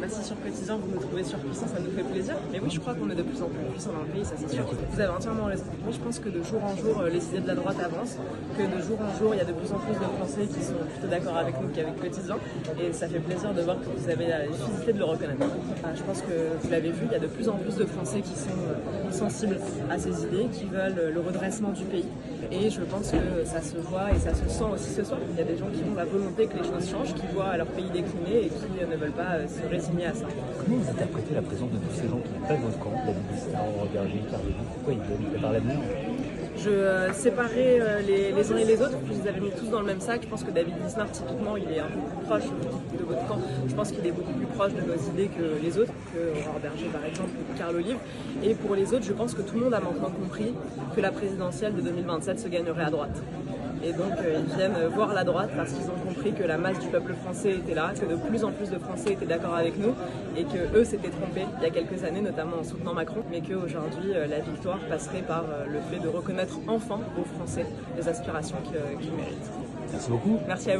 si sur Quotidien vous nous trouvez surpuissants, ça nous fait plaisir. Mais oui, je crois qu'on est de plus en plus puissants dans le pays, ça c'est sûr. Vous avez entièrement raison. Moi je pense que de jour en jour, les idées de la droite avancent, que de jour en jour, il y a de plus en plus de Français qui sont plutôt d'accord avec nous qu'avec Quotidien. Et ça fait plaisir de voir que vous avez la lucidité de le reconnaître. Je pense que vous l'avez vu, il y a de plus en plus de Français qui sont sensibles à ces idées, qui veulent le redressement du pays. Et je pense que ça se voit et ça se sent aussi ce soir. Il y a des gens qui ont la volonté que les choses changent, qui voient leur pays décliner et qui ne veulent pas se résigner à ça. Comment vous interprétez la présence de tous ces gens qui n'ont pas votre camp, David Lisnard, Aurore Berger, Carl Lely? Pourquoi ils viennent? Ils préparent l'avenir? Je séparais les uns et les autres, je les avais mis tous dans le même sac. Je pense que David Lisnard, typiquement, il est un peu plus proche de votre camp. Je pense qu'il est beaucoup plus proche de nos idées que les autres, que Aurore Berger par exemple, ou Carl Olive. Et pour les autres, je pense que tout le monde a maintenant compris que la présidentielle de 2027 se gagnerait à droite. Et donc ils viennent voir la droite parce qu'ils ont compris que la masse du peuple français était là, que de plus en plus de Français étaient d'accord avec nous et que eux s'étaient trompés il y a quelques années, notamment en soutenant Macron, mais qu'aujourd'hui la victoire passerait par le fait de reconnaître enfin aux Français les aspirations qu'ils méritent. Merci beaucoup. Merci à vous.